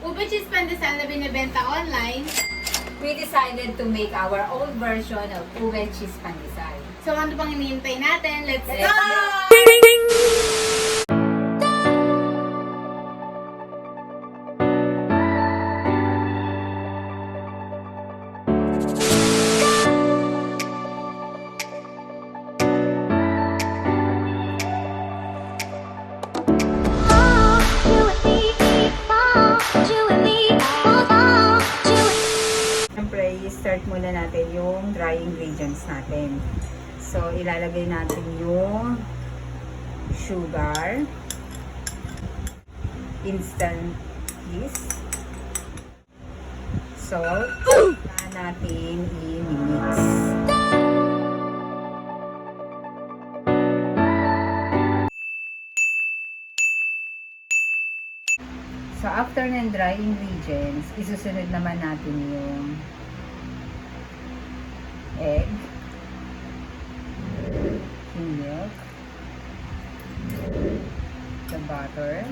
Ube cheese pandesal na binibenta online. We decided to make our own version of ube cheese pandesal. So ano pang hinihintay natin? Let's Let's go! Siyempre, i-start muna natin yung dry ingredients natin. So, ilalagay natin yung sugar, instant yeast, salt, saka natin i-mix. So, after ng dry ingredients, isusunod naman natin yung egg, yung milk, the butter,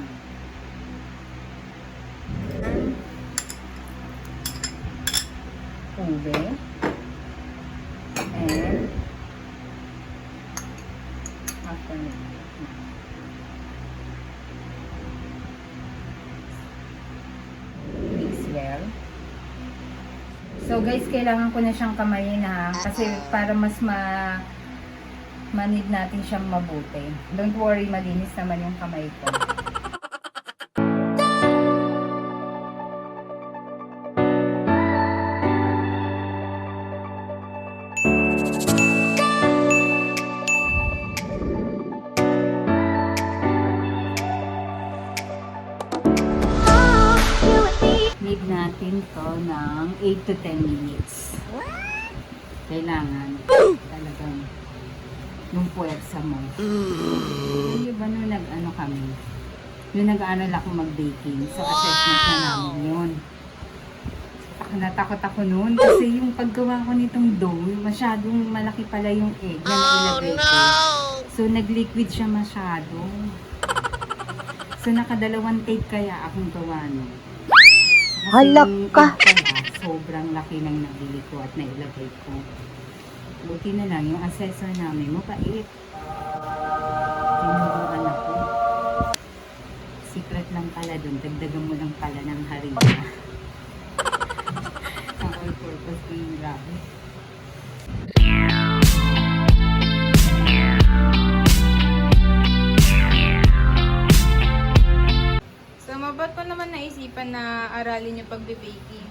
ube, and after mix well. So guys, kailangan ko na siyang kamayin ha, kasi para mas manid natin siyang mabuti. Don't worry, malinis naman yung kamay ko. Need natin to ng 8 to 10 minutes. Kailangan talagang yung puwersa mo. Yung iba nung nag-ano kami, yung nag-aaral ako mag-baking, so assessment na namin yun. Natakot ako noon kasi yung paggawa ko nitong dough, masyadong malaki pala yung egg na nailagay ko. So nag-liquid siya masyado. So nakadalawang take kaya akong gawa nun. Halak ka! Sobrang laki ng nabili ko at nailagay ko. Buti na lang, yung assessor namin, mapait. Tinuruan ako. Secret lang pala dun, dagdagan mo lang pala ng harina. Ang all-purpose ko yung grabe. Ba't ko naman naisipan na aralin yung pagbe-baking?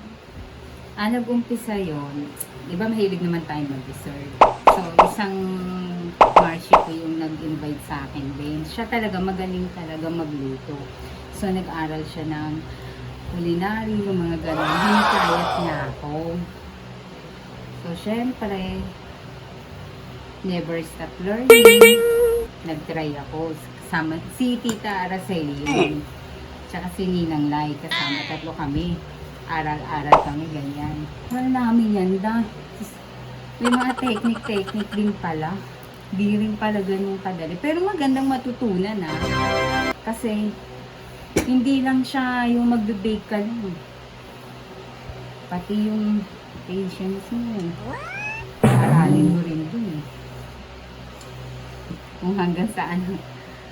Nag-umpisa yun. Di ba mahilig naman tayo mag-dessert? So, isang Marcy ko yung nag-invite sa akin din. Siya talaga, magaling talaga magluto. So, nag-aral siya ng culinary, yung mga gano'n. Hinikayat niya ako. So, syempre, never stop learning. Nag-try ako. Kasama, si Tita Araceli yun. Tsaka si Ninang Lai, kasama, tatlo kami. Aral-aral kami, ganyan. Wala namin yan, may mga technique din pala. Di rin pala ganun kadali. Pero magandang matutunan kasi, hindi lang siya yung magbe-bake ka lang. Pati yung patience mo. Aralin mo rin dun. Kung hanggang saan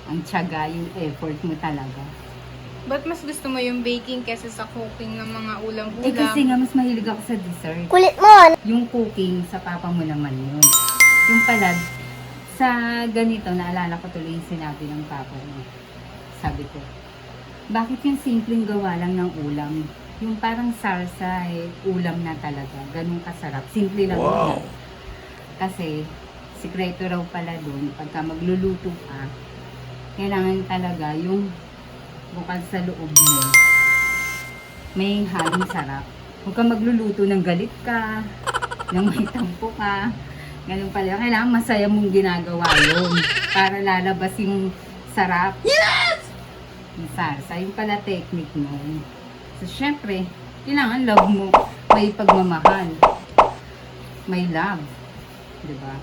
ang tiyaga, yung effort mo talaga. Ba't mas gusto mo yung baking kesa sa cooking ng mga ulam-ulam? Kasi nga mas mahilig ako sa dessert. Kulit mo! Yung cooking, sa papa mo naman yun. Yung pala, sa ganito, naalala ko tuloy yung sinabi ng papa mo. Sabi ko, bakit yung simpleng gawa lang ng ulam? Yung parang sarsa, ulam na talaga. Ganun kasarap. Simple lang yun. Kasi, sikreto raw pala dun, pagka magluluto ka, kailangan talaga yung bukal sa loob mo, may halong sarap. Huwag ka magluluto ng galit ka, ng may tampo ka. Ganun pala. Kailangan masaya mong ginagawa yun para lalabas yung sarap. Yes! Yung sarsa. Yung pala technique mo. So, syempre, kailangan love mo. May pagmamahal. May love. Diba?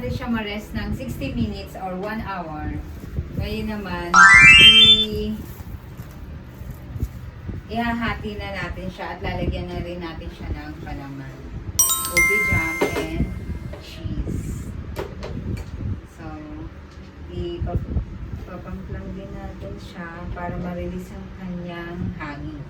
natin siya ma-rest ng 60 minutes or 1 hour. Ngayon naman, ihahati na natin siya at lalagyan na rin natin siya ng palaman. Ube jam and cheese. So, ipapamplang din natin siya para ma-release ang kanyang hangin.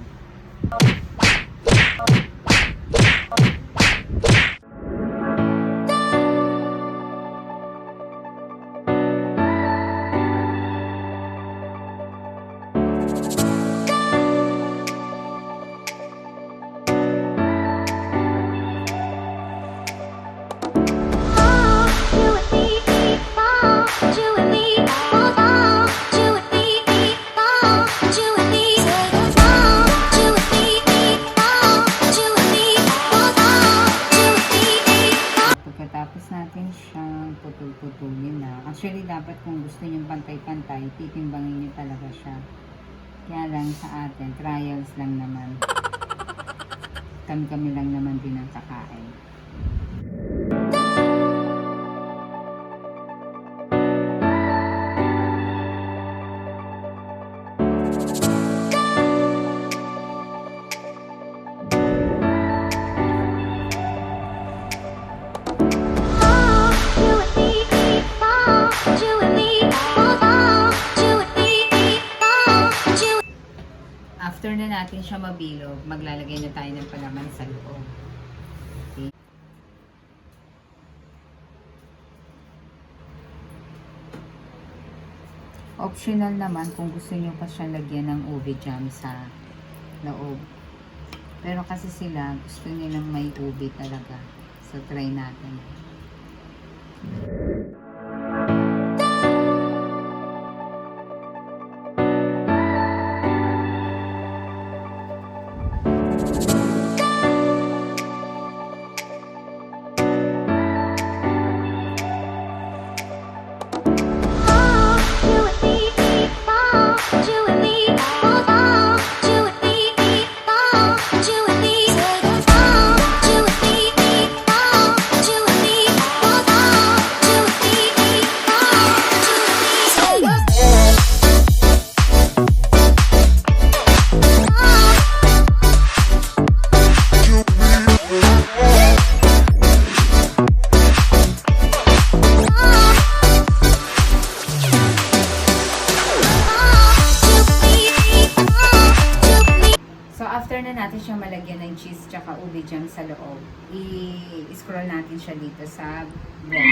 Natin siyang putol-putulin na. Actually, dapat kung gusto nyo pantay-pantay, titimbangin nyo talaga siya. Kaya lang sa atin, trials lang naman. Kami-kami lang naman din ang kakain. After na natin siya mabilog, maglalagay na tayo ng palaman sa loob. Okay. Optional naman kung gusto nyo pa siya lagyan ng ube jam sa loob. Pero kasi sila, gusto nilang may ube talaga. So, try natin. After na natin siyang malagyan ng cheese tsaka ube jam sa loob, i-scroll natin siya dito sa blender.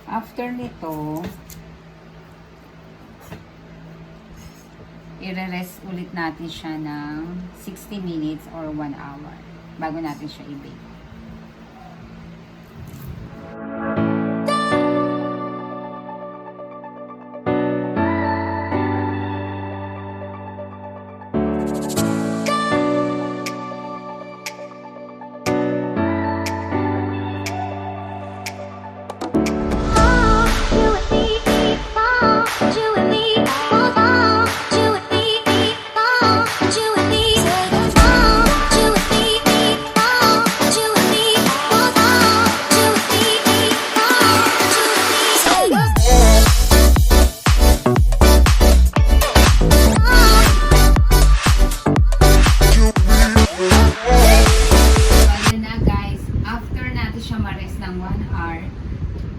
After nito, i-rest ulit natin siya ng 60 minutes or 1 hour bago natin siya i-bake.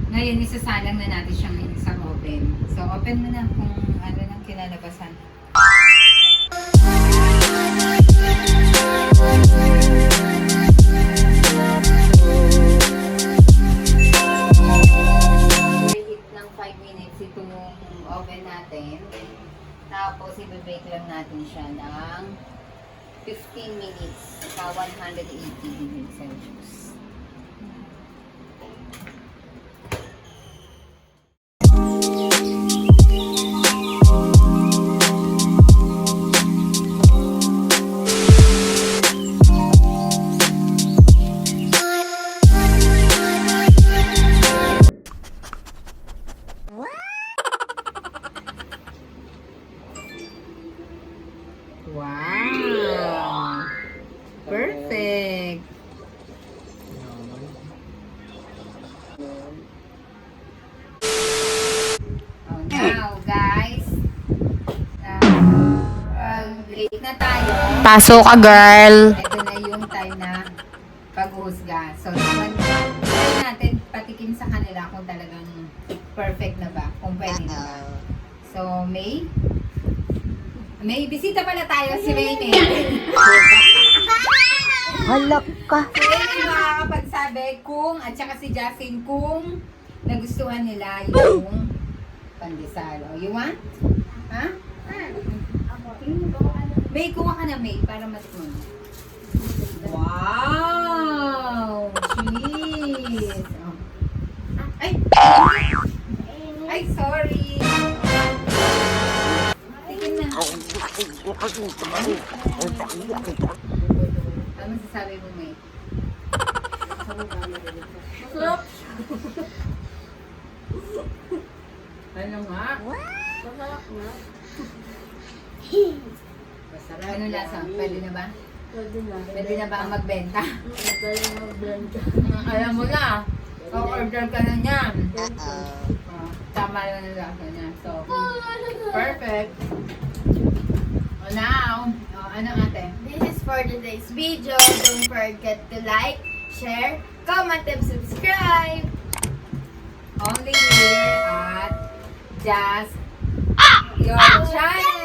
Ngayon, isasalang na natin siyang sa oven. So, open mo na kung ano nang kinalabasan. Preheat ng 5 minutes itong oven natin. Tapos, i-bake lang natin siya ng 15 minutes sa 180 degrees Celsius. Wow! Perfect! Oh, now, guys. Late na tayo. Pasok ka, girl. Ito na yung time na paghuhusga. So, try natin patikim sa kanila kung talagang perfect na ba, kung pwede na ba. So, May bisita pala tayo, si Mayne. Halak ka. Si Mayne makakapagsabi kung, at saka si Jazztin, kung nagustuhan nila yung pandesal. Oh, you want? Ha? May, kuha ka na, May, para matikman. Wow! Cheese! Oh. Ay! Ay, sorry! Tingin na. Ano masasabi mo, May? Masarap. Ano nga? Masarap na. Ano lasa? Pwede na ba? Pwede na. Pwede na ba ang magbenta? Pwede na mag-blend ka. Alam mo na. O-order ka na niyan. Oh, tama na ang lasa niya. So, perfect. Oh, now, ano ate? This is for today's video. Don't forget to like, share, comment, and subscribe. Only here at Just Your Channel.